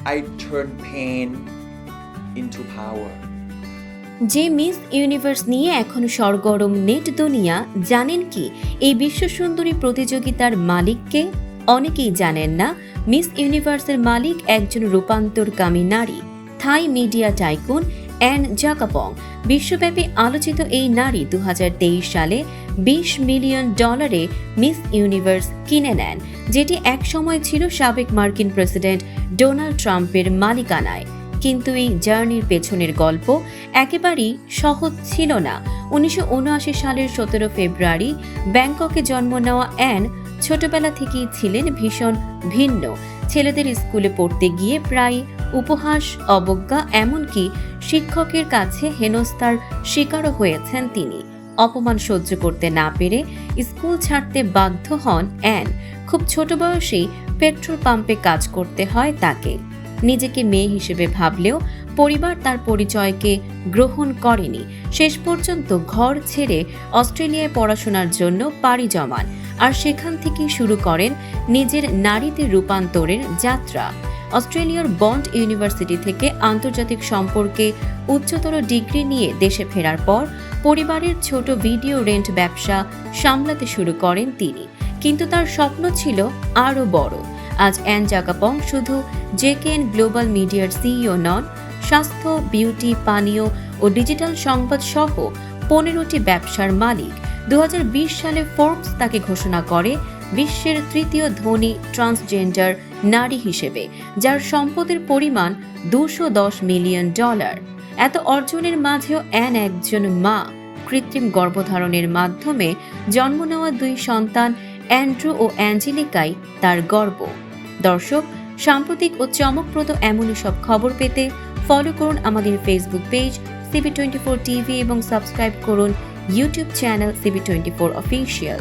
I turn pain into power. যে miss universe নিয়ে এখন সরগরম নেট দুনিয়া, জানেন কি এই বিশ্ব সুন্দরী প্রতিযোগিতার মালিককে? অনেকেই জানেন না, মিস ইউনিভার্সের মালিক একজন রূপান্তরকামী নারী, থাই মিডিয়া টাইকুন অ্যান জাকাপং। বিশ্বব্যাপী আলোচিত এই নারী 2023 সালে $20 মিলিয়ন মিস ইউনিভার্স কিনে নেন, যেটি একসময় ছিল সাবেক মার্কিন প্রেসিডেন্ট ডোনাল্ড ট্রাম্পের মালিকানায়। কিন্তু এই জার্নির পেছনের গল্প একেবারেই সহজ ছিল না। 1979 সালের 17 ফেব্রুয়ারি ব্যাংককে জন্ম নেওয়া অ্যান ছোটবেলা থেকেই ছিলেন ভীষণ ভিন্ন। ছেলেদের স্কুলে পড়তে গিয়ে প্রায় উপহাস, অবজ্ঞা, এমনকি শিক্ষকের কাছে হেনস্থার শিকারও হয়েছেন তিনি। অপমান সহ্য করতে না পেরে স্কুল ছাড়তে বাধ্য হন অ্যান। খুব ছোট বয়সেই পেট্রোল পাম্পে কাজ করতে হয় তাকে। নিজেকে মেয়ে হিসেবে ভাবলেও পরিবার তার পরিচয়কে গ্রহণ করেনি। শেষ পর্যন্ত ঘর ছেড়ে অস্ট্রেলিয়ায় পড়াশোনার জন্য পাড়ি জমান, আর সেখান থেকেই শুরু করেন নিজের নারীতে রূপান্তরের যাত্রা। অস্ট্রেলিয়ার বন্ড ইউনিভার্সিটি থেকে আন্তর্জাতিক সম্পর্কে উচ্চতর ডিগ্রি নিয়ে দেশে ফেরার পর পরিবারের ছোট ভিডিও রেন্ট ব্যবসা সামলাতে শুরু করেন তিনি। কিন্তু তার স্বপ্ন ছিল আরও বড়। আজ অ্যান জাকাপং শুধু জেকেএন গ্লোবাল মিডিয়ার সিইও নন, স্বাস্থ্য, বিউটি, পানীয় ও ডিজিটাল সংবাদ সহ 15টি ব্যবসার মালিক। 2020 সালে ফোর্বস তাকে ঘোষণা করে বিশ্বের তৃতীয় ধনী ট্রান্সজেন্ডার নারী হিসেবে, যার সম্পদের পরিমাণ $210 মিলিয়ন। এত অর্জনের মাঝেও অ্যান একজন মা। কৃত্রিম গর্ভধারণের মাধ্যমে জন্ম নেওয়া 2 সন্তান অ্যান্ড্রু ও অ্যাঞ্জেলিকাই তার গর্ব। দর্শক, সাম্প্রতিক ও চমকপ্রদ এমনই সব খবর পেতে ফলো করুন আমাদের ফেসবুক পেজ CB24 টিভি এবং সাবস্ক্রাইব করুন ইউটিউব চ্যানেল CB24 অফিসিয়াল।